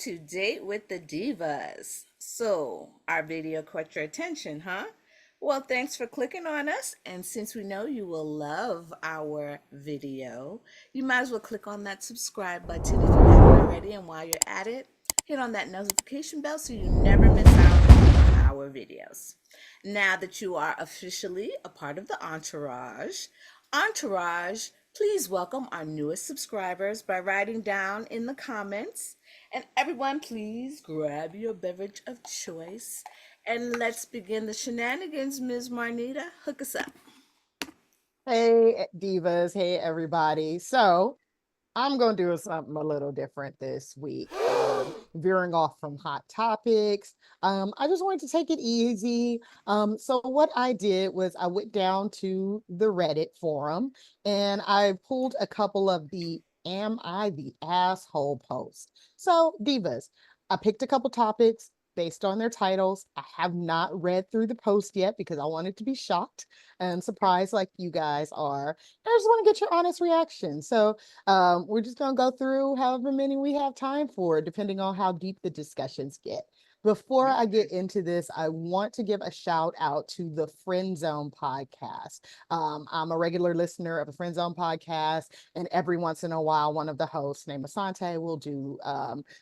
to Date with the Divas. So, our video caught your attention, huh? Well, thanks for clicking on us. And since we know you will love our video, you might as well click on that subscribe button if you haven't already. And while you're at it, hit on that notification bell so you never miss out on our videos. Now that you are officially a part of the entourage, please welcome our newest subscribers by writing down in the comments. And everyone, please grab your beverage of choice and let's begin the shenanigans. Ms. Marnita, hook us up. Hey, Divas. Hey, everybody. So I'm going to do something a little different this week, veering off from hot topics. I just wanted to take it easy. So what I did was I went down to the Reddit forum and I pulled a couple of the Am I the Asshole posts. So, Divas, I picked a couple topics based on their titles. I have not read through the post yet because I wanted to be shocked and surprised like you guys are. I just want to get your honest reaction. So we're just going to go through however many we have time for, depending on how deep the discussions get. Before I get into this, I want to give a shout out to the Friend Zone podcast. I'm a regular listener of the Friend Zone podcast, and every once in a while, one of the hosts, named Asante, will do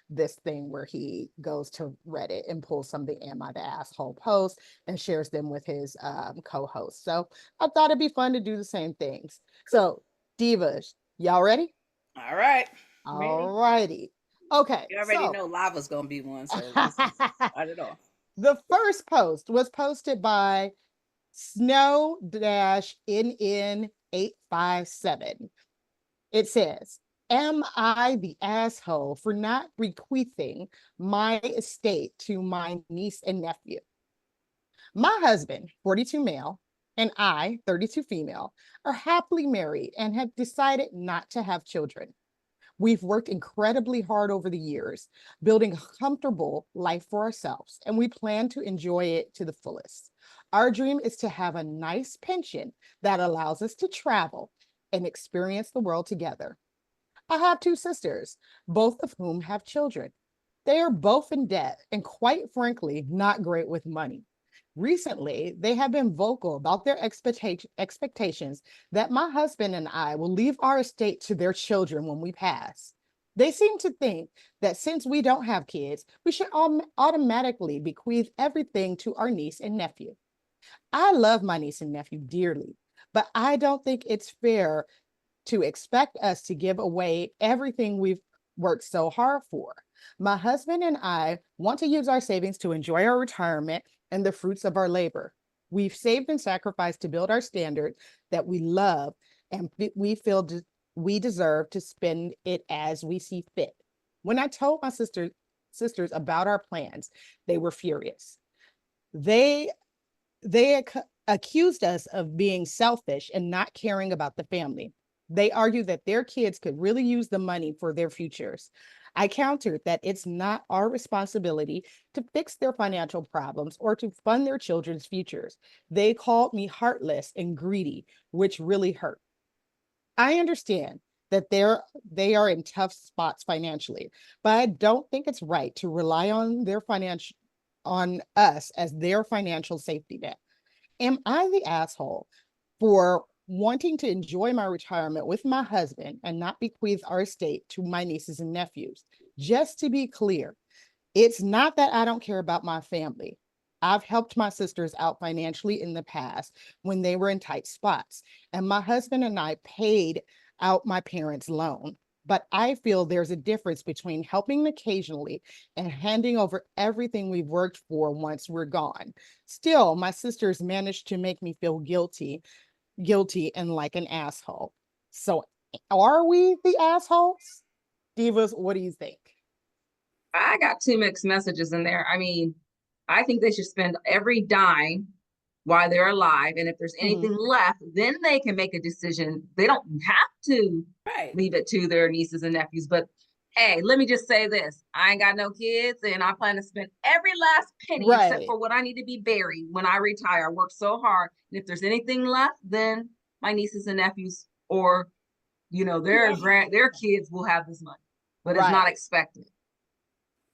this thing where he goes to Reddit and pulls some of the Am I the Asshole posts and shares them with his co-host. So I thought it'd be fun to do the same things. So, Divas, y'all ready? All right. All Ready? righty. Okay, You already so know lava's going to be one, so let's just start it off. the first post was posted by Snow-NN857. It says, Am I the asshole for not bequeathing my estate to my niece and nephew? My husband, 42 male, and I, 32 female, are happily married and have decided not to have children. We've worked incredibly hard over the years, building a comfortable life for ourselves, and we plan to enjoy it to the fullest. Our dream is to have a nice pension that allows us to travel and experience the world together. I have two sisters, both of whom have children. They are both in debt and, quite frankly, not great with money. Recently, they have been vocal about their expectations that my husband and I will leave our estate to their children when we pass. They seem to think that since we don't have kids, we should automatically bequeath everything to our niece and nephew. I love my niece and nephew dearly, but I don't think it's fair to expect us to give away everything we've worked so hard for. My husband and I want to use our savings to enjoy our retirement and the fruits of our labor. We've saved and sacrificed to build our standard that we love, and we feel we deserve to spend it as we see fit. When I told my sisters about our plans, they were furious. They accused us of being selfish and not caring about the family. They argue that their kids could really use the money for their futures. I countered that it's not our responsibility to fix their financial problems or to fund their children's futures. They called me heartless and greedy, which really hurt. I understand that they are in tough spots financially, but I don't think it's right to rely on their financial on us as their financial safety net. Am I the asshole for wanting to enjoy my retirement with my husband and not bequeath our estate to my nieces and nephews? Just to be clear, it's not that I don't care about my family. I've helped my sisters out financially in the past when they were in tight spots, and my husband and I paid out my parents' loan. But I feel there's a difference between helping occasionally and handing over everything we've worked for once we're gone. Still, my sisters managed to make me feel guilty and like an asshole. So are we the assholes? Divas, what do you think? I got two mixed messages in there. I mean, I think they should spend every dime while they're alive. And if there's Mhm. anything left, then they can make a decision. They don't have to Right. leave it to their nieces and nephews. But hey, let me just say this. I ain't got no kids, and I plan to spend every last penny except Right. for what I need to be buried when I retire. I worked so hard. And if there's anything left, then my nieces and nephews or their Whoever. their kids will have this money, but it's not Right. expected.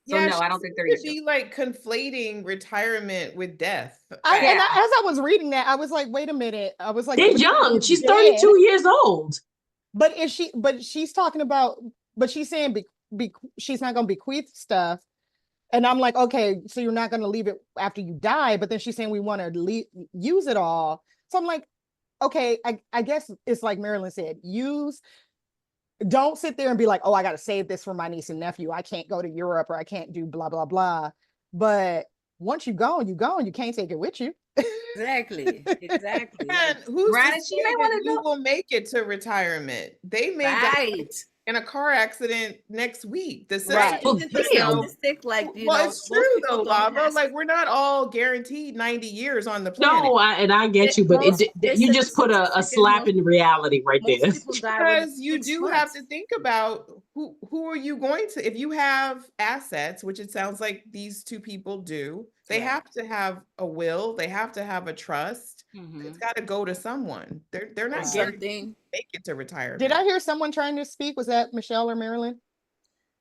So Yeah, no, she I don't think they're Could each other. be like conflating retirement with death. as Yeah. I was reading that, I was like, wait a minute. I was like, They're but young. she's She's dead. 32 years old. But she's talking about, but she's saying she's not going to bequeath stuff. And I'm like, okay, so you're not going to leave it after you die. But then she's saying we want to use it all. So I'm like, okay, I guess it's like Marilyn said, don't sit there and be like, oh, I got to save this for my niece and nephew. I can't go to Europe or I can't do blah, blah, blah. But once you're gone, you can't take it with you. Exactly. Exactly. And Like, who's to Granted, she say may that want to you know. will make it to retirement? They may die right. in a car accident next week. The Right. system, Well, Isn't the damn. statistic like, you well, know, it's most true people though, don't Lava. have Like we're not all guaranteed 90 years on the planet. No, I get you, but they you said the just put a statistic is slap in reality right most there. people die within Because you 6 do have months. to think about who are you going to, if you have assets, which it sounds like these two people do, they Right. have to have a will, they have to have a trust. Mhm. It's got to go to someone. They're not Or guaranteed something. to make it to retirement. Did I hear someone trying to speak? Was that Michelle or Marilyn?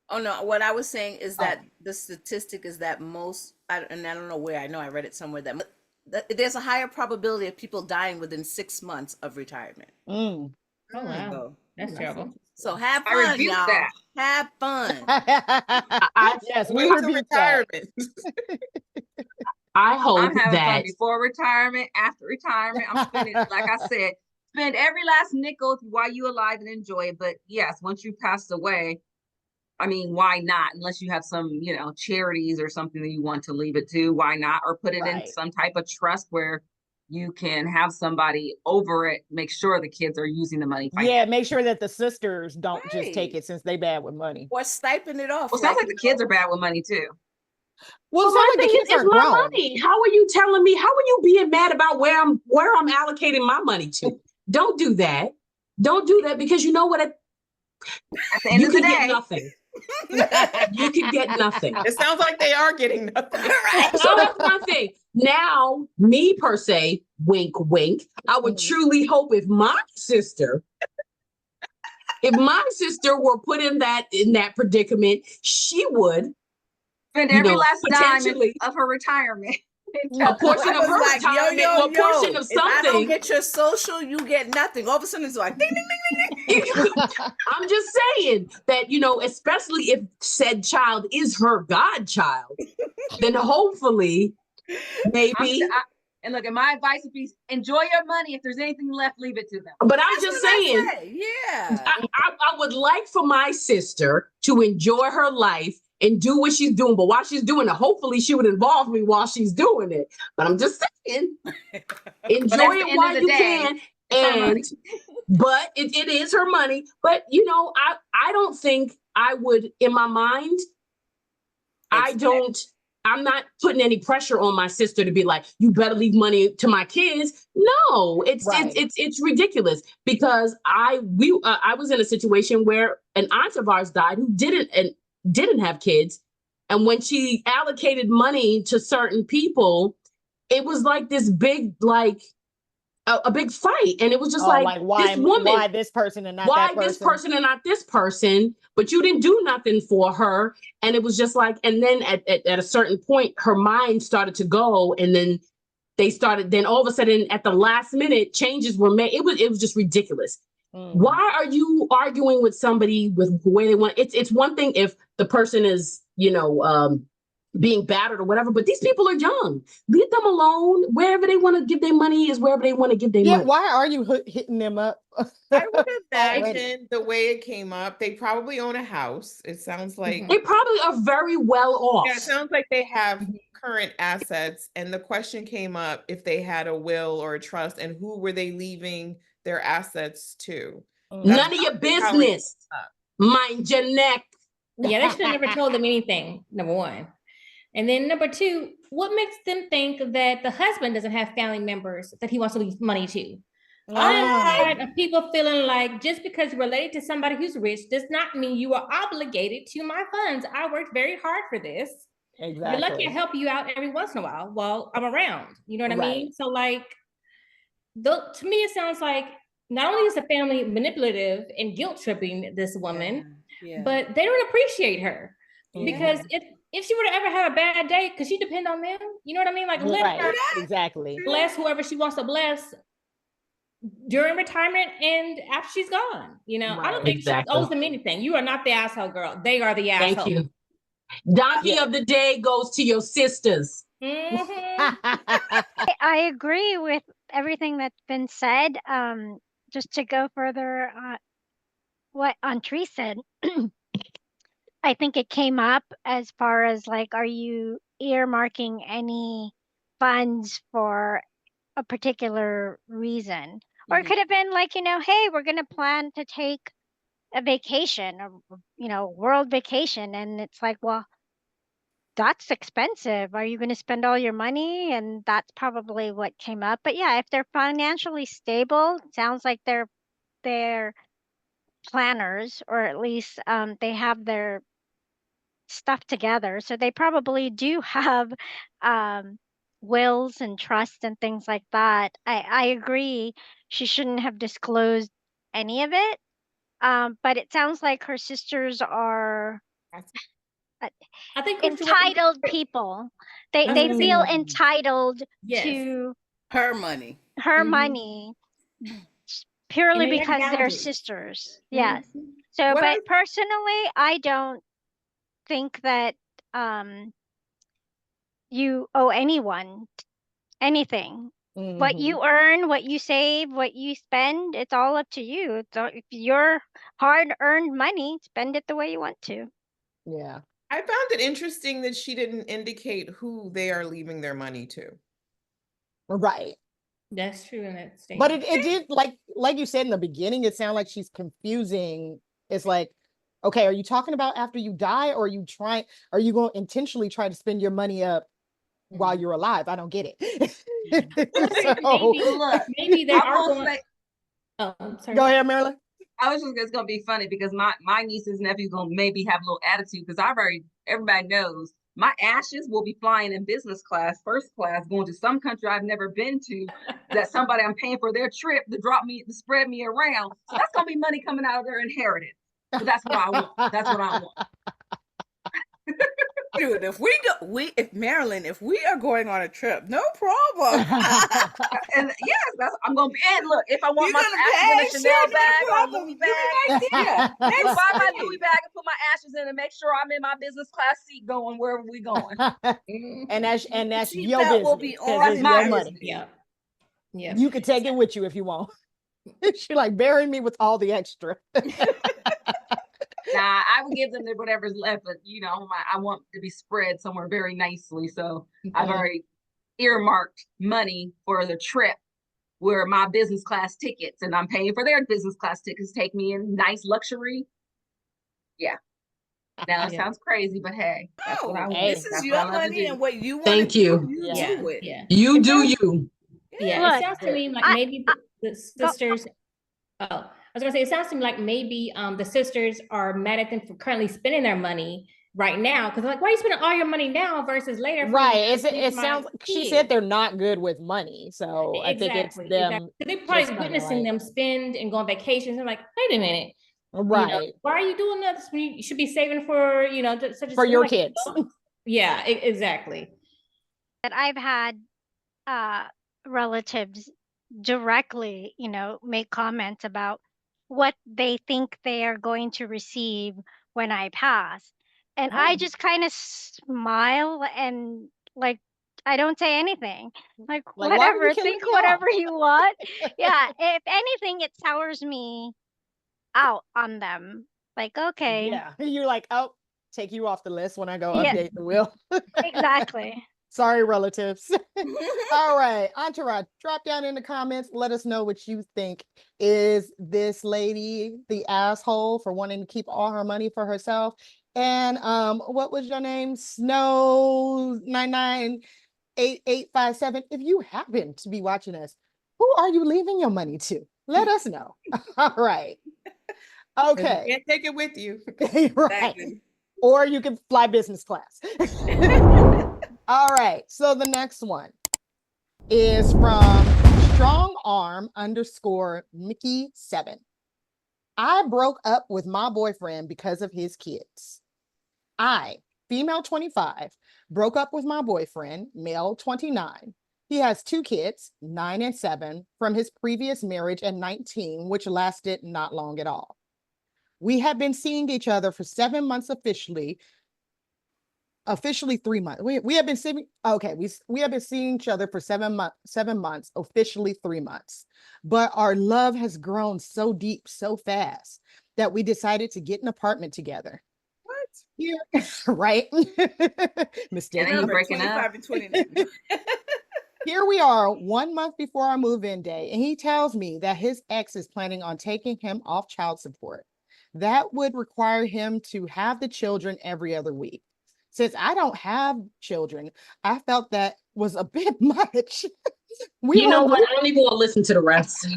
Oh no, what I was saying is Oh. that the statistic is that and I don't know where, I know I read it somewhere, that there's a higher probability of people dying within 6 months of retirement. Mm. Oh wow, So, that's terrible. so have I fun, rebuke y'all. that. Have fun. Yes, we Wait till rebuke that. retirement. I hope I'm having fun that before retirement, after retirement. I'm spending, like I said, spend every last nickel while you're alive and enjoy it. But yes, once you pass away, I mean, why not? Unless you have some, charities or something that you want to leave it to, why not? Or put it in Right. some type of trust where you can have somebody over it, make sure the kids are using the money. Yeah, make sure that the sisters don't just take Right. it since they bad with money. Or stipend it off. Well, sounds like the kids are bad with money too. Well, Well, it's my not like thing the is, kids it's aren't my grown. money. How are you telling me? How are you being mad about where I'm allocating my money to? Don't do that. Don't do that, because you know what? At the end You of the can get day, nothing. You can get nothing. It sounds like they are getting nothing. So that's my thing. Now, me per se, wink, wink. I would truly hope if my sister were put in that predicament, she would spend every last dime potentially of her retirement. a portion I of was her like, retirement or a portion of if I don't something. get your social, you get nothing. All of a sudden it's like ding ding ding ding. I'm just saying that, especially if said child is her godchild, then hopefully maybe. And look, and my advice would be enjoy your money. If there's anything left, leave it to them. But I'm That's just what I saying, say. Yeah. I would like for my sister to enjoy her life and do what she's doing. But while she's doing it, hopefully she would involve me while she's doing it. But I'm just saying, enjoy it while you can. And but it is her money. But I don't think I would, in my mind, I'm not putting any pressure on my sister to be like, you better leave money to my kids. No, it's Right. it's ridiculous, because I was in a situation where an aunt of ours died who didn't have kids, and when she allocated money to certain people, it was like this big a big fight, and it was just like why this woman, why this person and not that person? this person and not this person? But you didn't do nothing for her. And it was just like, and then at a certain point, her mind started to go, and then then all of a sudden at the last minute, changes were made. It was just ridiculous. Why are you arguing with somebody with the way they want? It's one thing if the person is, being battered or whatever, but these people are young. Leave them alone. Wherever they want to give their money is wherever they want to give their money. Why are you hitting them up? I would Already. imagine the way it came up, they probably own a house. It sounds like They probably are very well off. it sounds like they have current assets. And the question came up if they had a will or a trust, and who were they leaving their assets to? None of your business. Mind your neck. Yeah, they should have never told them anything, number one. And then number two, what makes them think that the husband doesn't have family members that he wants to leave money to? I'm tired of people feeling like just because you're related to somebody who's rich does not mean you are obligated to my funds. I worked very hard for this. Exactly. You're lucky I help you out every once in a while while I'm around. You know what I mean? So to me, it sounds like not only is the family manipulative and guilt tripping this woman, but they don't appreciate her because if she were to ever have a bad day, could she depend on them? You know what I mean? Like let her Right, exactly. bless whoever she wants to bless during retirement and after she's gone. You know, I don't Right. think she Exactly. owes them anything. You are not the asshole girl. They are the Thank asshole. you. Donkey Yeah. of the day goes to your sisters. Mhm. I agree with everything that's been said. Just to go further what Tree said, I think it came up as far as like, are you earmarking any funds for a particular reason? Or it Mhm. could have been like, hey, we're going to plan to take a vacation, world vacation. And it's like, well, that's expensive. Are you going to spend all your money? And that's probably what came up. But yeah, if they're financially stable, sounds like they're planners, or at least they have their stuff together. So they probably do have um, wills and trusts and things like that. I agree. She shouldn't have disclosed any of it. But it sounds like her sisters are I think entitled people. They I was they gonna say, feel entitled yes. to Her money. her Mhm. money And purely they have because they're boundaries. sisters. Yes. Mhm. So, What but personally, I don't think that you owe anyone anything. What Mhm. you earn, what you save, what you spend, it's all up to you. So if your hard-earned money, spend it the way you want to. Yeah. I found it interesting that she didn't indicate who they are leaving their money to. Right. That's true in that But statement. it did, like you said in the beginning, it sounded like she's confusing. It's like, okay, are you talking about after you die, or are you going to intentionally try to spend your money up while you're alive? I don't get it. Maybe, Well, look, maybe they I are will going. say, Oh, I'm sorry. Go ahead, Marilyn. I was just, it's gonna be funny because my nieces and nephews gonna maybe have a little attitude because everybody knows my ashes will be flying in business class, first class, going to some country I've never been to, that somebody I'm paying for their trip to spread me around. So that's gonna be money coming out of their inheritance. But that's what I want. That's what I want. Dude, if Marilyn, if we are going on a trip, no problem. And yes, I'm gonna be. And look, if I want You're my gonna ashes in a pay, Chanel sure, bag not or a a Louis problem. Give me bag, an idea. you Next buy my thing. Louis bag and put my ashes in and make sure I'm in my business class seat going wherever we going. and that's See, your that will business, be 'cause on it's my your money. business. Yeah. Yeah. You could take it with you if you want. She like, bury me with all the extra. Nah, I would give them whatever's left, but I want to be spread somewhere very nicely. So I've already earmarked money for the trip where my business class tickets, and I'm paying for their business class tickets, take me in nice luxury. Yeah. Now it Yeah. sounds crazy, but hey, that's what I No, want. Hey. this is That's what your I love to money do. and what you want to Thank you. you Yeah. do it. Yeah. You It do sounds- you. Yeah. Look, It sounds to me like I- maybe the sisters. Oh, I was gonna say it sounds to me like maybe the sisters are mad at them for currently spending their money right now because like, why are you spending all your money now versus later? Right. It sounds, she said they're not good with money. So I think it's Exactly. them. They're just probably kinda witnessing like- them spend and go on vacations. I'm like, wait a minute. Right. Why are you doing this when you should be saving for, such For your kids. Yeah, exactly. that I've had relatives directly, make comments about what they think they are going to receive when I pass. And I Oh. just kind of smile and like I don't say anything. Like Like, why are you whatever, killing think me whatever off? you want. Yeah, if anything, it sours me out on them. Like, okay. Yeah. You're like, oh, take you off the list when I go Yeah. update the will. Exactly. Sorry, relatives. All right, Entourage, drop down in the comments. Let us know what you think. Is this lady the asshole for wanting to keep all her money for herself? And what was your name? Snow 998857. If you happen to be watching us, who are you leaving your money to? Let us know. All right. Okay. You can't take it with you. Right. Or you can fly business class. All right. So the next one is from strongarm_Mickey7. I broke up with my boyfriend because of his kids. I female 25, broke up with my boyfriend, male 29. He has 2 kids, 9 and 7, from his previous marriage at 19, which lasted not long at all. We have been seeing each other for 7 months officially 3 months. We have been seeing we have been seeing each other for 7 months, officially 3 months. But our love has grown so deep so fast that we decided to get an apartment together. What? Here, right? Mistake. And then you Number breaking up. 25 and 29. Here we are 1 month before our move-in day, and he tells me that his ex is planning on taking him off child support. That would require him to have the children every other week. Since I don't have children, I felt that was a bit much. You know what? I don't even want to listen to the rest.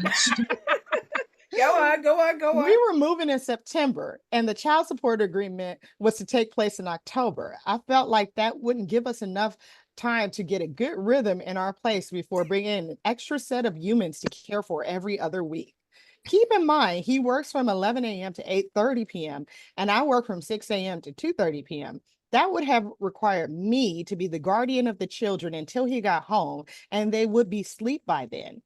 Go on. We were moving in September, and the child support agreement was to take place in October. I felt like that wouldn't give us enough time to get a good rhythm in our place before bringing in an extra set of humans to care for every other week. Keep in mind, he works from 11 a.m. to 8:30 p.m., and I work from 6 a.m. to 2:30 p.m. That would have required me to be the guardian of the children until he got home, and they would be asleep by then.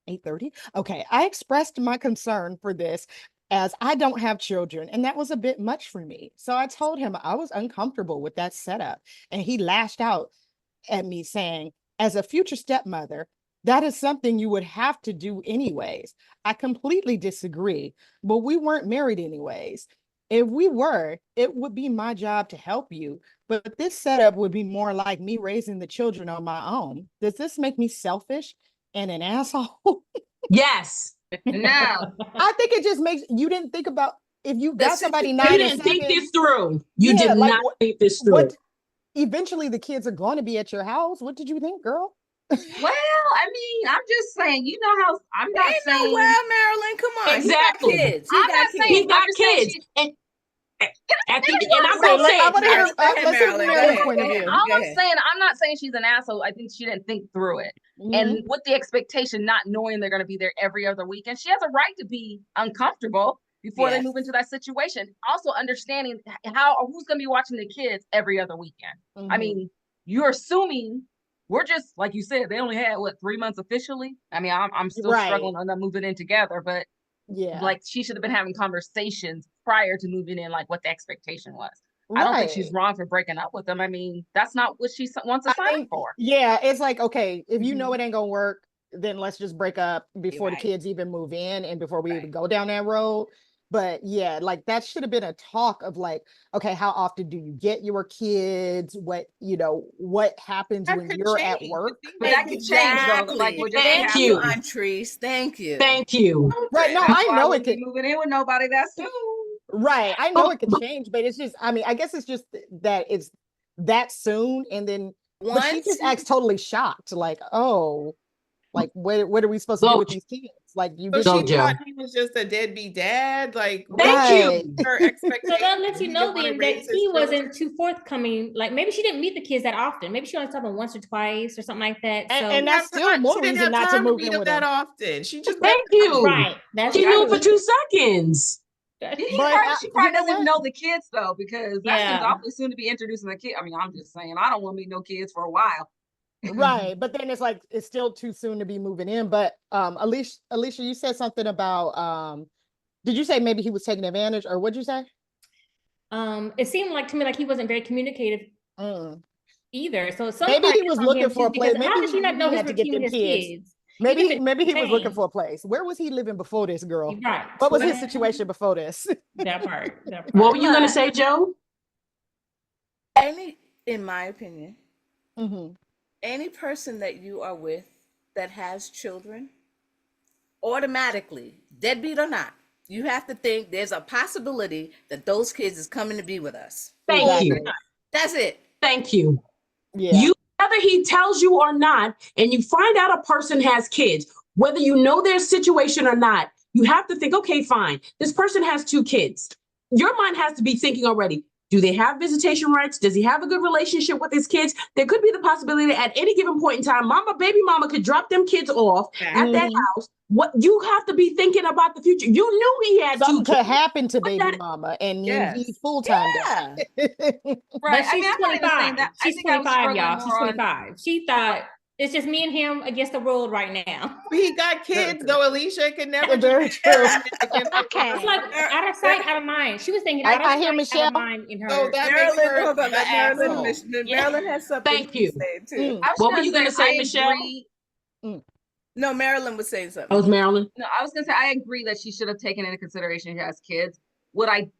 8:30? Okay, I expressed my concern for this as I don't have children, and that was a bit much for me. So I told him I was uncomfortable with that setup, and he lashed out at me saying, as a future stepmother, that is something you would have to do anyways. I completely disagree, but we weren't married anyways. If we were, it would be my job to help you, but this setup would be more like me raising the children on my own. Does this make me selfish and an asshole? Yes. No. I think it just makes you didn't think about if you got somebody You 9 and didn't think 7, this through. You Yeah, did like, not think this through. what eventually the kids are going to be at your house. What did you think, girl? Well, I mean, I'm just saying, you know how I'm not Ain't saying no well, Marilyn. Come on. Exactly. He got kids. I'm not saying He got I'm just saying kids. she- And I'm Wait, gonna say I want to hear. Go ahead, Let's hear Marilyn. Go Marilyn's ahead. point of Go view. ahead. all Go I'm ahead. saying, I'm not saying she's an asshole. I think she didn't think through it. And with the expectation, not knowing they're going to be there every other week. And she has a right to be uncomfortable before they Yes. move into that situation. Also understanding how or who's going to be watching the kids every other weekend. I mean, you're assuming we're just, like you said, they only had, 3 months officially? I mean, I'm still Right. struggling on them moving in together, but Yeah, like she should have been having conversations prior to moving in, like what the expectation was. I don't think she's right. wrong for breaking up with them. I mean, that's not what she wants to I sign up think, for. yeah, it's like, okay, if you know Mhm. it ain't gonna work, then let's just break up before the right. kids even move in and before we even Right. go down that road. But yeah, like that should have been a talk of like, okay, how often do you get your kids? What happens That when could you're at change. work? But that could change though, like Exactly. with just Thank Thank having you, you. Antrese. Thank you. Thank you. Right. No, That's I why I know it wouldn't be could. moving in with nobody that soon. Right. I know it could change, but it's just, I mean, I guess it's just that it's that soon. And then, but she Once just acts totally shocked. Like, oh, like what are we supposed to do Go, with these kids? Like you So didn't. she Joe. thought he was just a deadbeat dad. Like, what Thank Right. you. her So expectation? that lets you He know didn't wanna then that raise his he children? wasn't too forthcoming. Like maybe she didn't meet the kids that often. Maybe she only saw them once or twice or something like that. So And that's She still more didn't reason have not to time to move meet in him with that him. often. She just Thank you. right. That's She knew true. for 2 seconds. But She you probably know doesn't even what? know the kids though, because that seems Yeah. awfully soon to be introducing the kid. I mean, I'm just saying, I don't want to meet no kids for a while. Right. But then it's like it's still too soon to be moving in. But Alicia, you said something about did you say maybe he was taking advantage or what'd you say? It seemed like to me like he wasn't very communicative Mm. either. So some Maybe part he is was on looking him for a too, place. because how does she not know He his had to get routine them with his kids. kids? Maybe he was looking for a place. Where was he living before this, girl? Right. What was his situation before this? That part. That part. What were you gonna say, Joe? in my opinion, Mhm. any person that you are with that has children, automatically, deadbeat or not, you have to think there's a possibility that those kids is coming to be with us. Thank you. Exactly. That's it. Thank you. Yeah. You, whether he tells you or not, and you find out a person has kids, whether you know their situation or not, you have to think, okay, fine. This person has 2 kids. Your mind has to be thinking already, Do they have visitation rights? Does he have a good relationship with his kids? There could be the possibility that at any given point in time, baby mama could drop them kids off at that house. What you have to be thinking about the future. You knew he had Something two could kids. happen to baby mama, and then he full-time Yeah. Right. But I she's mean, I'm not even saying 25. that. I She's think I was 25, struggling y'all. She's more on 25. She thought it's just me and him against the world right now. He got kids though. Alicia could never. Very true. Okay. It's like out of sight, out of mind. She was thinking I out of hear sight, Michelle. out of mind in her. So that makes Marilyn, her hold on. the Let Marilyn, asshole. Marilyn has something Thank to you. say too. I was What were gonna you going to say, I Michelle? agree. No, Marilyn was saying Oh, something. it's Marilyn. No, I was gonna say I agree that she should have taken into consideration she has kids. What I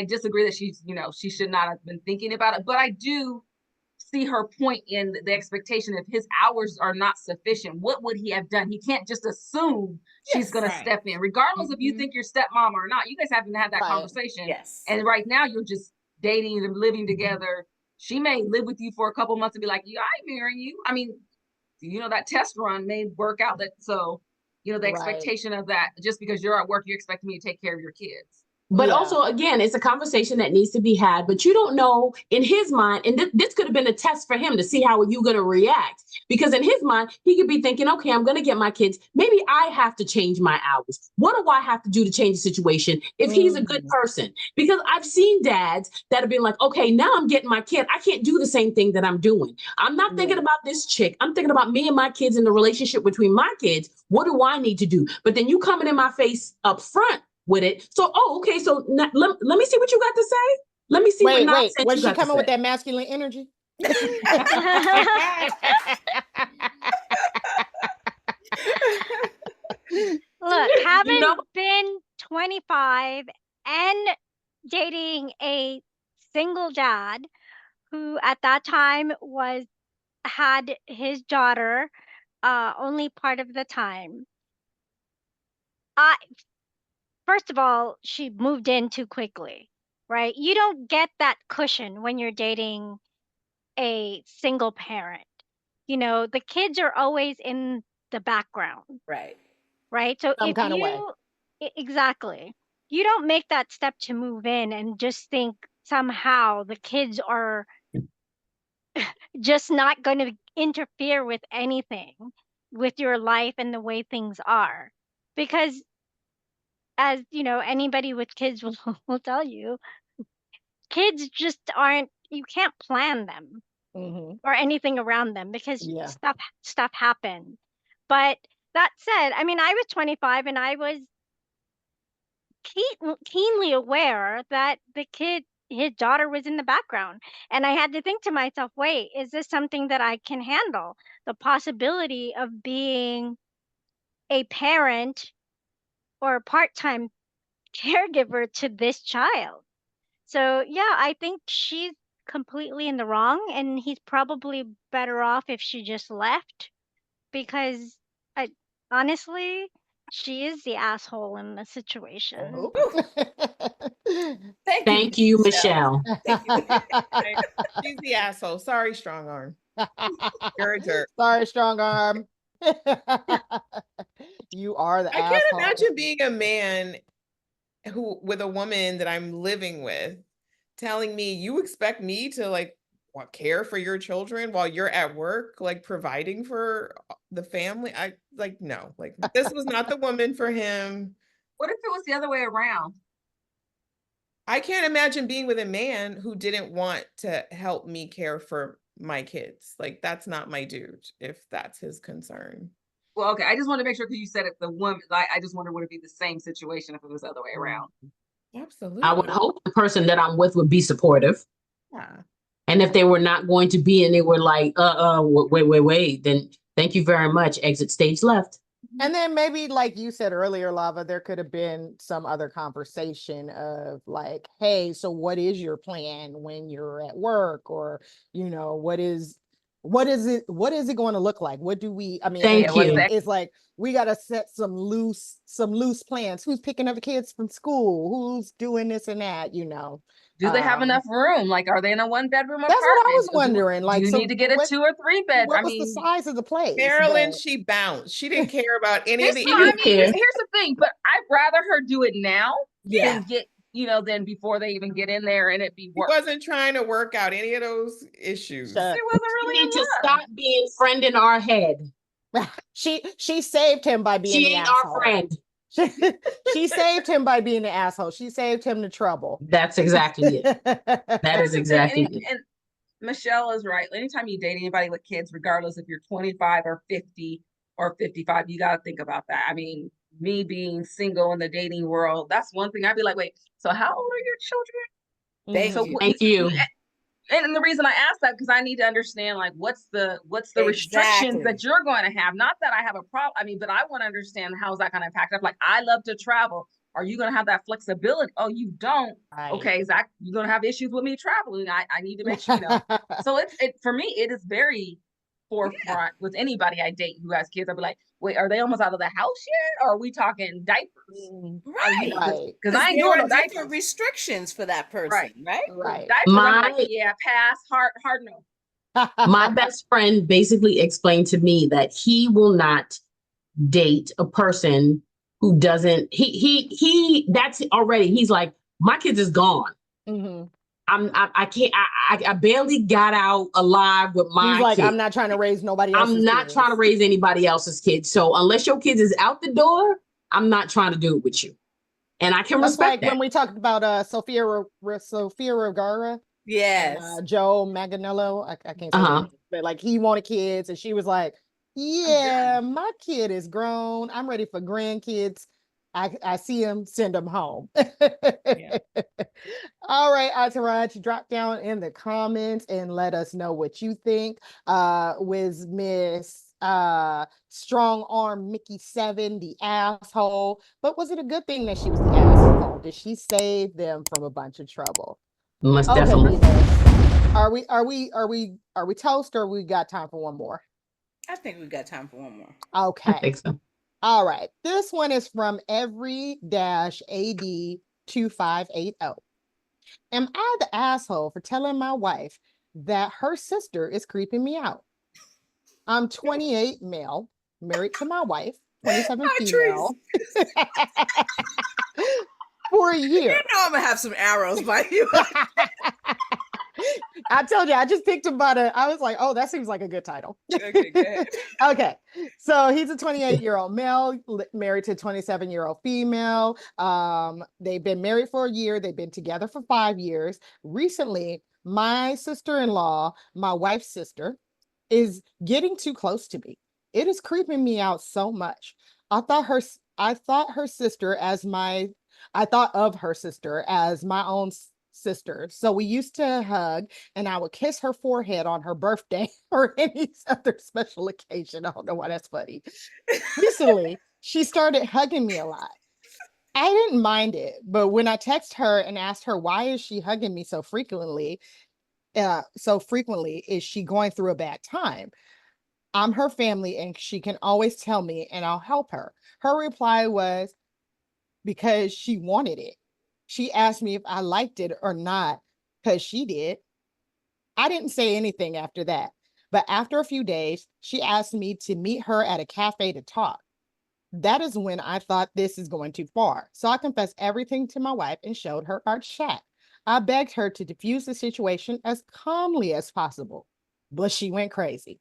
disagree that she's, she should not have been thinking about it. But I do see her point in the expectation. If his hours are not sufficient, what would he have done? He can't just assume she's gonna right. step in, regardless if you think you're stepmom or not. You guys haven't had that Right. conversation. Yes. And right now you're just dating and living together. She may live with you for a couple months and be like, yeah, I'm marrying you. I mean, that test run may work out that. So, the Right. expectation of that, just because you're at work, you expect me to take care of your kids. But Yeah. also, again, it's a conversation that needs to be had. But you don't know in his mind, and this could have been a test for him to see how you're going to react. Because in his mind, he could be thinking, okay, I'm going to get my kids. Maybe I have to change my hours. What do I have to do to change the situation if he's a good person? Because I've seen dads that have been like, okay, now I'm getting my kid. I can't do the same thing that I'm doing. I'm not thinking about this chick. I'm thinking about me and my kids and the relationship between my kids. What do I need to do? But then you coming in my face up front with it. So, okay. So let me see what you got to say. Let me see what Wait. nonsense Was you she got to coming with say. that masculine energy? Look, having been 25 and dating a single dad who at that time had his daughter only part of the time. First of all, she moved in too quickly, right? You don't get that cushion when you're dating a single parent. The kids are always in the background. Right. Right? So Some if kind of way. exactly, you don't make that step to move in and just think somehow the kids are just not going to interfere with anything with your life and the way things are. Because as anybody with kids will tell you, kids just aren't, you can't plan them or anything around them because Yeah. stuff happens. But that said, I mean, I was 25 and I was keenly aware that his daughter was in the background. And I had to think to myself, wait, is this something that I can handle? The possibility of being a parent or a part-time caregiver to this child. So yeah, I think she's completely in the wrong, and he's probably better off if she just left, because honestly, she is the asshole in the situation. Thank you, Michelle. Thank you. She's the asshole. Sorry, strong arm. You're a jerk. Sorry, strong arm. You are the I asshole. can't imagine being a man with a woman that I'm living with telling me, you expect me to care for your children while you're at work, providing for the family. No, this was not the woman for him. What if it was the other way around? I can't imagine being with a man who didn't want to help me care for my kids. That's not my dude, if that's his concern. Well, okay. I just want to make sure, because you said it, the woman, I just wonder, would it be the same situation if it was the other way around? Absolutely. I would hope the person that I'm with would be supportive. Yeah. And if they were not going to be, and they were like, wait, then thank you very much. Exit stage left. And then maybe, like you said earlier, Lava, there could have been some other conversation of hey, so what is your plan when you're at work? Or, what is it going to look like? What do we, Thank you. It's we got to set some loose plans. Who's picking up the kids from school? Who's doing this and that, Do they have enough room? Are they in a 1-bedroom apartment? That's what I was wondering. Do you need to get a 2 or 3 bed? What was the size of the place? Marilyn, she bounced. She didn't care about any of the. Here's the thing, but I'd rather her do it now than get than before they even get in there and it be He work. wasn't trying to work out any of those issues. Shut It wasn't You really need to enough. stop being friend in our head. She saved him by being She the ain't asshole. our friend. She saved him by being the asshole. She saved him the trouble. That's exactly it. That is exactly it. And Michelle is right. Anytime you date anybody with kids, regardless if you're 25 or 50 or 55, you got to think about that. I mean, me being single in the dating world, that's one thing. I'd be like, wait, so how old are your children? Thank So you. Thank you. and the reason I ask that, because I need to understand, like, what's the restrictions Exactly. that you're going to have. Not that I have a problem. I mean, but I want to understand how's that going to impact up. Like, I love to travel. Are you going to have that flexibility? Oh, you don't. Right. Okay, Zach, you're going to have issues with me traveling. I need to make sure, So it for me, it is very forefront with anybody I date who has kids. I'll be like, wait, are they almost out of the house yet? Or are we talking diapers? Right. Right. Because I ain't there doing are no different diapers. restrictions for that person, right? Right. Diapers, I'm like, yeah, pass, hard no. My best friend basically explained to me that he will not date a person who doesn't, that's already, he's like, my kids is gone. Mm-hmm. I can't, I barely got out alive with my He's like, kids. I'm not trying to raise nobody else's I'm not kids. trying to raise anybody else's kids. So unless your kids is out the door, I'm not trying to do it with you. And I can That's respect like that. when we talked about Sofia Vergara Yes. and Joe Manganiello. I can't say that, but like he wanted kids, and she was like, "Yeah, my kid is grown. I'm ready for grandkids. I see him, send them home." All right, Entourage, drop down in the comments and let us know what you think. Was Miss Strong Arm Mickey 7 the asshole? But was it a good thing that she was the asshole? Did she save them from a bunch of trouble? Most Okay, definitely. Divas. Are we toast, or we got time for one more? I think we've got time for one more. Okay. I think so. All right. This one is from every-AD2580. Am I the asshole for telling my wife that her sister is creeping me out? I'm 28 male, married to my wife, 27 female. For a year. You know I'm gonna have some arrows by you. I told you, I just picked about it. I was like, oh, that seems like a good title. Okay, go ahead. Okay, so he's a 28-year-old male, married to a 27-year-old female. They've been married for a year. They've been together for 5 years. Recently, my sister-in-law, my wife's sister, is getting too close to me. It is creeping me out so much. I thought of her sister as my own sister. So we used to hug, and I would kiss her forehead on her birthday or any other special occasion. I don't know why that's funny. Recently, she started hugging me a lot. I didn't mind it, but when I text her and asked her why is she hugging me so frequently, is she going through a bad time? I'm her family, and she can always tell me, and I'll help her. Her reply was, because she wanted it. She asked me if I liked it or not, because she did. I didn't say anything after that. But after a few days, she asked me to meet her at a cafe to talk. That is when I thought this is going too far. So I confessed everything to my wife and showed her our chat. I begged her to diffuse the situation as calmly as possible, but she went crazy.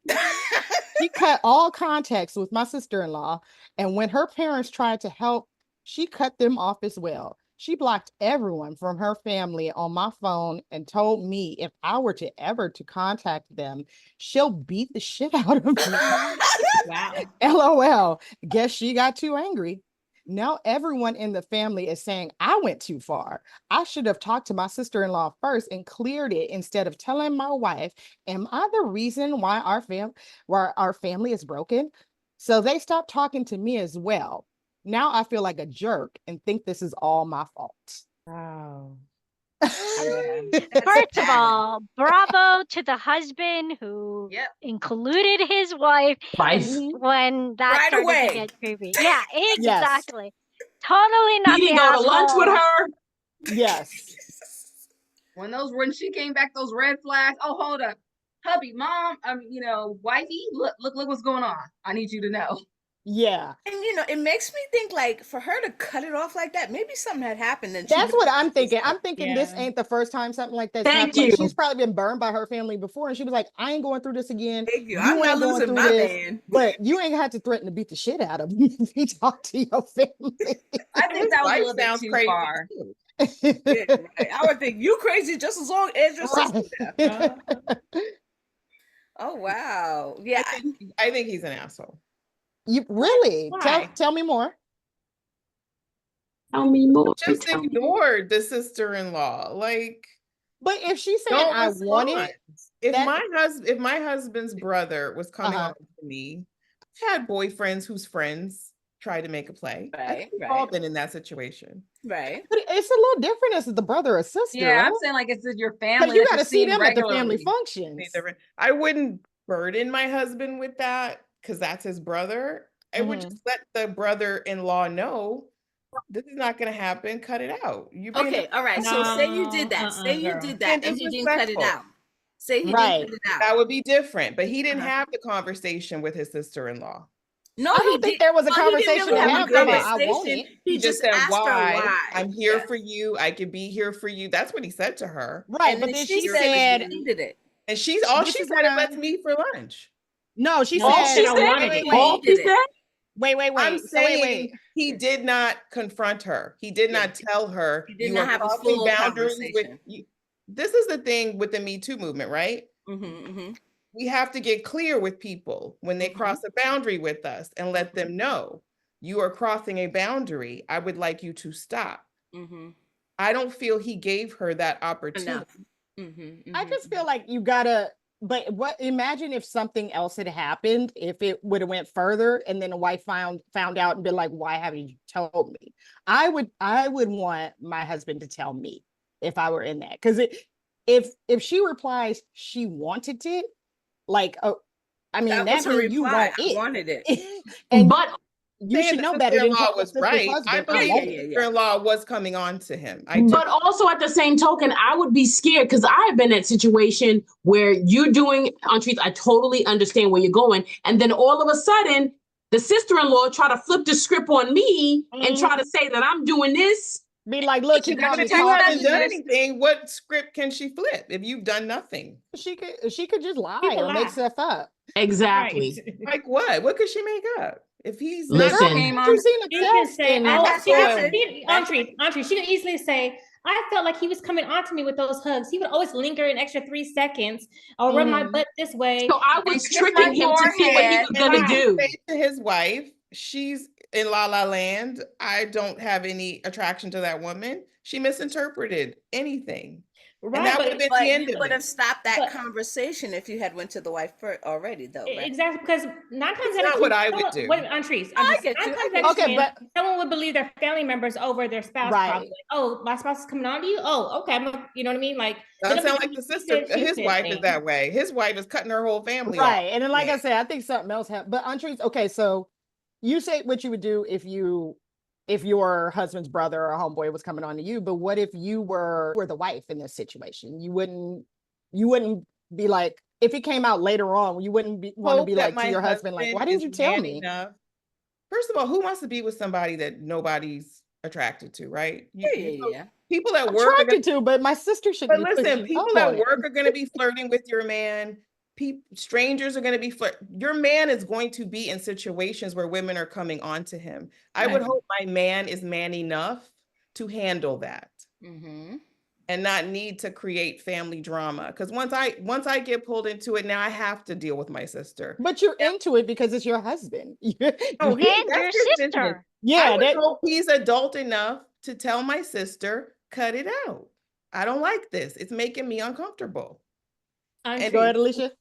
She cut all contacts with my sister-in-law, and when her parents tried to help, she cut them off as well. She blocked everyone from her family on my phone and told me if I were to ever to contact them, she'll beat the shit out of me. Wow. LOL. Guess she got too angry. Now everyone in the family is saying I went too far. I should have talked to my sister-in-law first and cleared it instead of telling my wife. Am I the reason why our family is broken? So they stopped talking to me as well. Now I feel like a jerk and think this is all my fault. Wow. First of all, bravo to the husband who included his wife when that Right started away. to get creepy. Yeah, Yes. exactly. Totally not He didn't the go to asshole. lunch with her. Yes. When she came back, those red flags. Oh, hold up, hubby, mom, wifey, look what's going on. I need you to know. Yeah. And it makes me think, like, for her to cut it off like that, maybe something had happened and she That's what I'm thinking. I'm thinking this Yeah. ain't the first time something like that's Thank happened. Like, you. she's probably been burned by her family before, and she was like, I ain't going through this again. Thank you. You I'm not ain't going losing through my this, man. but you ain't had to threaten to beat the shit out of me if you talk to your family. I His think that was a wife little bit sounds too crazy far. too. Yeah, right. I would think you crazy just as long as your sister there. Oh wow. Yeah. I think he's an asshole. You really Why? tell me more. Tell me more. Just Tell me more. ignored the sister-in-law. Like, But if she's saying don't I want respond. it, If that my husband's brother was coming uh-huh. on to me, I had boyfriends whose friends tried to make a play. I Right, think we've right. all been in that situation. Right. But it's a little different as the brother or sister, Yeah, I'm right? saying like it's your Because family you that got you're to see seeing them at the family regularly. functions. I wouldn't burden my husband with that because that's his brother. I would just let the brother-in-law know this is not going to happen. Cut it out. You're being Okay, all right. So say you No, did that. Say you girl. did that and he didn't cut it disrespectful. out. Say he Right. didn't cut it out. That would be different. But he didn't Uh-huh. have the conversation with his sister-in-law. No, I he don't think did. there was a Well, he didn't conversation really to have a have about I want conversation. it. He just said, asked her why. I'm here Yeah. for you. I could be here for you. That's what he said to her. Right. And But then then she she said said, she needed it. And she's all this she is said when is let's meet for lunch. No, she No, All said, she I said? wanted Wait, it. wait, All he she did it. said? wait. I'm So wait. saying he did not confront her. He did Yeah. not tell her He did you not are have a crossing full boundaries with conversation. you. This is the thing with the Me Too movement, right? Mm-hmm, mm-hmm. We have to get clear with people when they Mhm. cross a boundary with us and let them know you are crossing a boundary. I would like you to stop. Mm-hmm. I don't feel he gave her that opportunity. Enough. Mm-hmm, I mm-hmm. just feel like you gotta, but imagine if something else had happened, if it would have went further and then the wife found out and been like, why haven't you told me? I would want my husband to tell me if I were in that. Because if she replies she wanted it, like, oh, I mean, That was that her means you reply. want I wanted it. it. And But you Saying should the know better than sister-in-law tell your was sister's right. I husband, I believe want the it. sister-in-law was coming on to him. I do. but also at the same token, I would be scared because I've been in that situation where you're doing entrees. I totally understand where you're going, and then all of a sudden, the sister-in-law try to flip the script on me and try to say that I'm doing this. Be like, look, he You got got the me If you text haven't done messages. anything, what script can she flip if you've done nothing? She could just lie People or make lie. stuff up. Exactly. Right. Like what? What could she make up? If he's Listen. not Came Have on. you seen the She can text? say, And "Oh, That's she can it. say, Andre, she can easily say, I felt like he was coming on to me with those hugs. He would always linger an extra 3 seconds or rub my butt this way." So I And was kiss my tricking him to see what he forehead. was gonna Right. do. say to his wife, she's in La La Land. I don't have any attraction to that woman. She misinterpreted anything. And Right, that would have been the But end you of would it. have stopped that But- conversation if you had went to the wife first already, though, right? exactly, because 9 times It's out not of what 10, I would someone- do. wait, Andres, I Andres, get 9 you, I times get out of you. Okay, 10, but- someone would believe their family members over their spouse. Right. Probably. Oh, my spouse is coming on to you. Oh, okay, you know what I mean? Like, Doesn't sound like the sister, his wife is that way. His wife is cutting her whole family off. Right. And then, like Yeah. I said, I think something else happened. But Antrese, okay, so you say what you would do if your husband's brother or homeboy was coming on to you, but what if you were the wife in this situation? You wouldn't be like, if it came out later on, you wouldn't want to be like to your husband, like, why didn't you tell me? Enough. First of all, who wants to be with somebody that nobody's attracted to, right? Yeah. People at work are Attracted to, but my sister should But be listen, pushing people up at on it. work are going to be flirting with your man. Strangers are going to be your man is going to be in situations where women are coming on to him. I would hope my man is man enough to handle that and not need to create family drama. Because once I get pulled into it, now I have to deal with my sister. But you're into it because it's your husband. And your sister. Yeah, I would hope he's adult enough to tell my sister, cut it out. I don't like this. It's making me uncomfortable. Andres, go ahead, Alicia.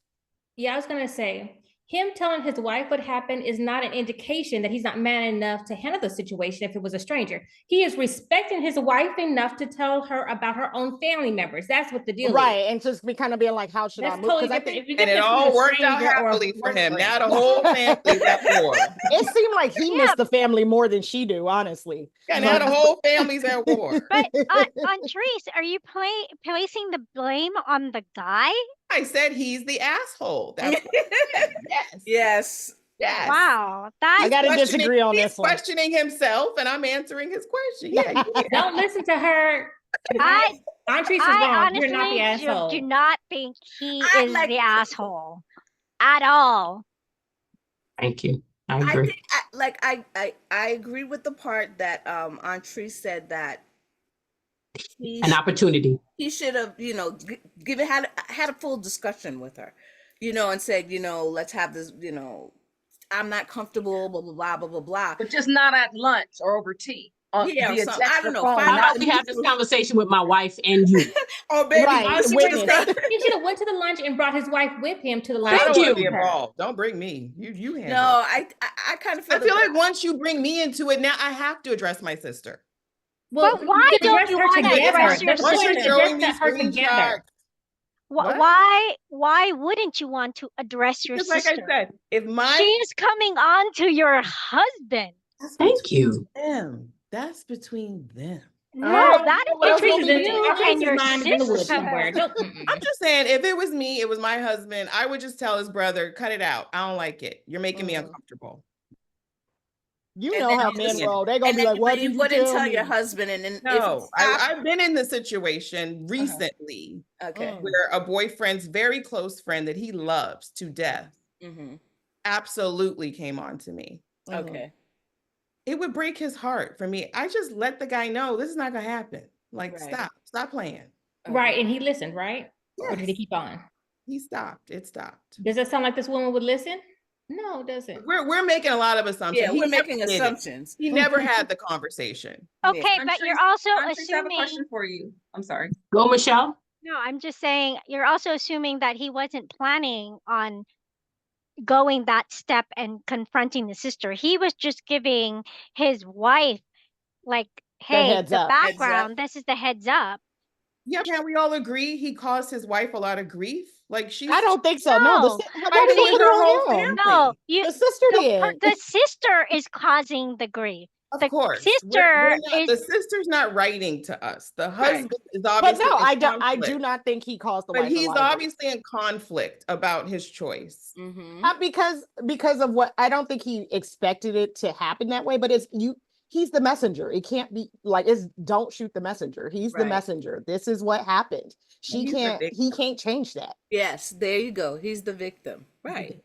Yeah, I was gonna say, him telling his wife what happened is not an indication that he's not man enough to handle the situation if it was a stranger. He is respecting his wife enough to tell her about her own family members. That's what the deal Right, is. and just be kind of being like, how should I That's move? totally Because I different. think, If you And get it this from all a worked out stranger or a happily for him. boyfriend. Now the whole family's at war. it seemed like he missed the family more than she do, honestly. Yeah, now the whole family's at war. But on Therese, are you placing the blame on the guy? I said he's the asshole. That's what I said. Yes. Yes. Yes. Wow, I that gotta Questioning- disagree on he's this one. questioning himself, and I'm answering his question. Yeah, Don't listen to her. I Aunt Teresa is I wrong. You're not the honestly asshole. do not think he I is like- the asshole at all. Thank you. I I agree. think I agree with the part that Aunt Tree said that An opportunity. he should have, given had a full discussion with her, and said, let's have this, I'm not comfortable, blah blah blah blah blah blah. But just not at lunch or over tea. Yeah, via so, text I or don't know, phone, find How out- not about we have this conversation with my wife and you? Oh, baby, Right, you witness. just- He should have went to the lunch and brought his wife with him to the lunch. I don't Thank want to you. be involved. Don't bring me. You handle. No, it. I kind of feel. I feel like once you bring me into it, now I have to address my sister. But why you can don't address you her wanna together. address your The Once point you're is showing me address her screenshots, together. What? why wouldn't you want to address your because like sister? I said, if my She is coming on to your husband. that's Thank you. them, that's between them. No, right, that what is else between will we do? you Aunt and Teresa's your mind is in the woods sister. somewhere. Don't. I'm just saying, if it was me, it was my husband, I would just tell his brother, cut it out. I don't like it. You're making me uncomfortable. You And know then how you men just- roll. They're gonna And be then, like, "What but did you you wouldn't tell tell me?" your husband, and then if No, it stopped- I've been in the situation recently okay. where a boyfriend's very close friend that he loves to death Mm-hmm. absolutely came on to me. Okay. It would break his heart for me. I just let the guy know this is not gonna happen. Like, Right. stop playing. Right, and he listened, right? Or did he Yes. keep on? He stopped. It stopped. Does that sound like this woman would listen? No, it doesn't. We're making a lot of assumptions. Yeah, He we're never making did it. assumptions. He never had the conversation. Okay, Aunt but you're Teresa- also Aunt Teresa, I have a assuming. question for you. I'm sorry. Go, Michelle. No, I'm just saying you're also assuming that he wasn't planning on going that step and confronting the sister. He was just giving his wife, like, hey, heads the up. Heads up. background, this is the heads up. Yeah, can we all agree he caused his wife a lot of grief? Like she's I don't think so. No, No. what fighting did he with do her whole on him? family. No, you The sister did. the sister is causing the grief. Of The course. sister The is sister's not writing to us. The Right. husband is But obviously no, in I do conflict. not think he caused the But wife. a he's lot of grief. obviously in conflict about his choice. Mm-hmm. Because of what I don't think he expected it to happen that way. But he's the messenger. It can't be like don't shoot the messenger. He's the Right. messenger. This is what happened. He's the He can't change that. Yes, there you go. He's the victim. Right.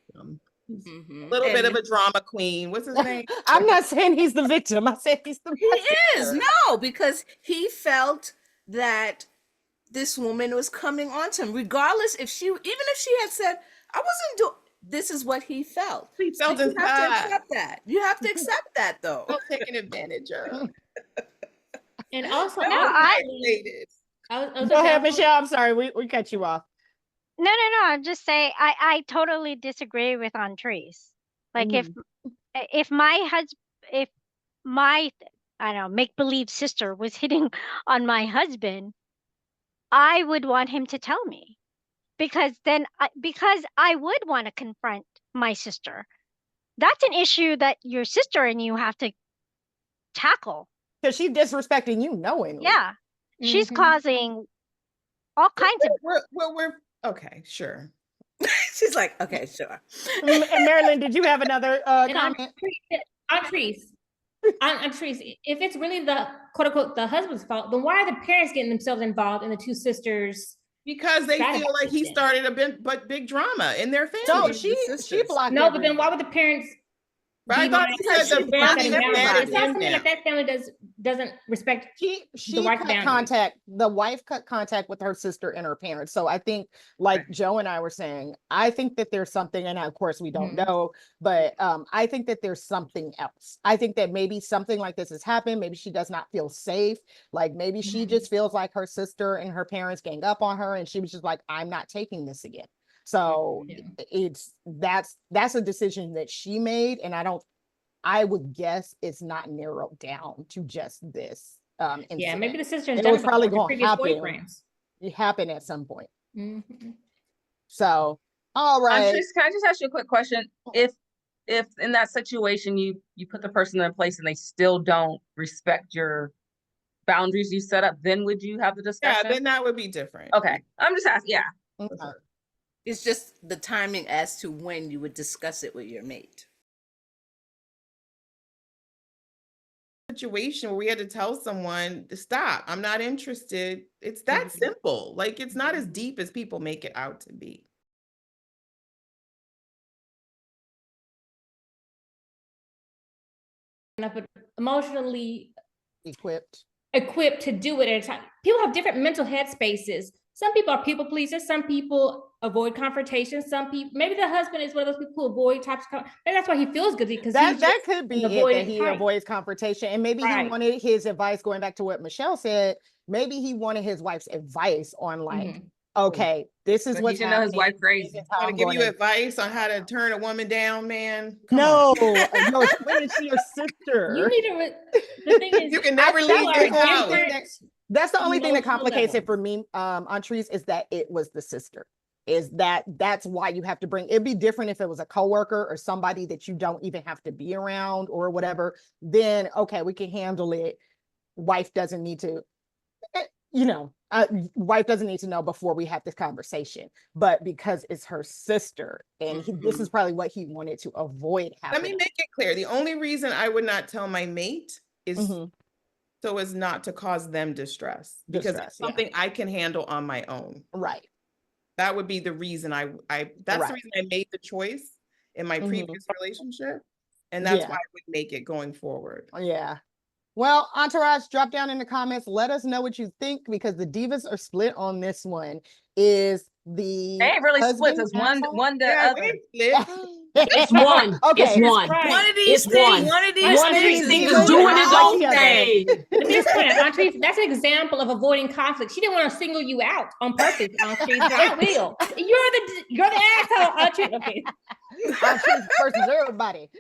He's Mm-hmm. a little bit of a drama queen. What's his name? I'm not saying he's the victim. I said he's the He messenger. is, no, because he felt that this woman was coming on to him, regardless if she had said, I wasn't doing, this is what he felt. He felt You his have to accept that. You have to accept that, though. felt taken advantage of. And also, No, Isolated. I was Go gonna say, ahead, Michelle. I'm sorry. We cut you off. no. I'm just saying I totally disagree with Andres. Like if my if my I don't know make believe sister was hitting on my husband, I would want him to tell me, because then because I would want to confront my sister. That's an issue that your sister and you have to tackle. Because she's disrespecting you knowingly. Yeah, she's Mhm. causing all kinds of. We're okay, sure. She's like, okay, sure. And Marilyn, did you have another And comment? Aunt Treese, if it's really the quote unquote the husband's fault, then why are the parents getting themselves involved in the two sisters? Because they Got feel it. like he started a big drama in their family. So the she sisters. blocked. No, but then why would the parents? But I be thought mad she because said the she's family setting had boundaries? bad It sounds to me now. like that family doesn't respect. she the wife's cut boundaries. contact. The wife cut contact with her sister and her parents. So I think, like Joe and I were saying, I think that there's something, and of course we don't know, but I think that there's something else. I think that maybe something like this has happened. Maybe she does not feel safe. Like maybe she just feels like her sister and her parents gang up on her, and she was just like, I'm not taking this again. So that's a decision that she made, and I would guess it's not narrowed down to just this. Yeah, incident. maybe the sisters It done was it probably before with gonna previous happen. boyfriends. It happened at some point. Mhm. So, all right. Andres, can I just ask you a quick question? If in that situation you put the person in place and they still don't respect your boundaries you set up, then would you have the Yeah, discussion? then that would be different. Okay, I'm just asking. Yeah, Okay. It's just the timing as to when you would discuss it with your mate. situation where we had to tell someone to stop. I'm not interested. It's that Mhm. simple. Like, it's not as deep as people make it out to be. Emotionally Equipped. equipped to do it at a time. People have different mental head spaces. Some people are people pleasers. Some people avoid confrontation. Some people, maybe the husband is one of those people who avoid types of, maybe that's why he feels good, because That could be it, that he type. avoids confrontation. And maybe he Right. wanted his advice, going back to what Michelle said, maybe he wanted his wife's advice on like, okay, this is But he what's should know his happening. wife crazy. This is how Gotta I'm give going you to. advice on how to turn a woman down, man. Come on. No, she went into your sister. You need to, the thing is, You can never That's leave the this only house. thing that's the only thing that emotional complicates it levels. for me, Antrese, is that it was the sister. Is that's why you have to bring, it'd be different if it was a coworker or somebody that you don't even have to be around or whatever, then okay, we can handle it. Wife doesn't need to, wife doesn't need to know before we have this conversation. But because it's her sister, and this is probably what he wanted to avoid Let happening. me make it clear. The only reason I would not tell my mate is so as not to cause them distress, because it's something I can handle on my own. Right. That would be the reason that's the reason I made the choice in my previous relationship. And that's why I would make it going forward. Yeah. Well, Entourage, drop down in the comments. Let us know what you think, because the divas are split on this one. Is the They ain't really split. husband It's one asshole? the Yeah, other. we ain't split. It's one. Okay. It's one. Right. One of these It's things, one. one of these One of things these is divas He's doing not his like own the other. thing. Let me explain it, Auntie. That's an example of avoiding conflict. She didn't want to single you out on purpose, Auntie. So I will. You're the asshole, Auntie. Okay. Entrese versus everybody.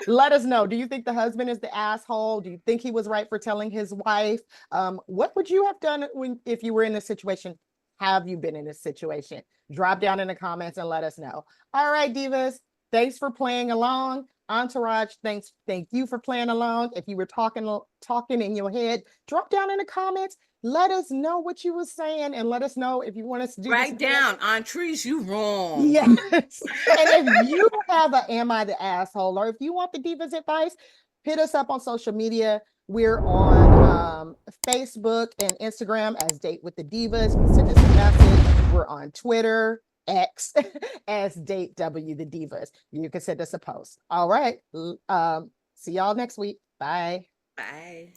Let us know. Do you think the husband is the asshole? Do you think he was right for telling his wife? What would you have done if you were in this situation? Have you been in this situation? Drop down in the comments and let us know. All right, divas. Thanks for playing along. Entourage, thank you for playing along. If you were talking in your head, drop down in the comments. Let us know what you were saying, and let us know if you want us to do Write down, Entrese, you wrong. Yes. And if you have a Am I the Asshole, or if you want the divas advice, hit us up on social media. We're on Facebook and Instagram as Date with the Divas. You send us a message. We're on Twitter, X, as Date W the Divas. You can send us a post. All right. See y'all next week. Bye. Bye.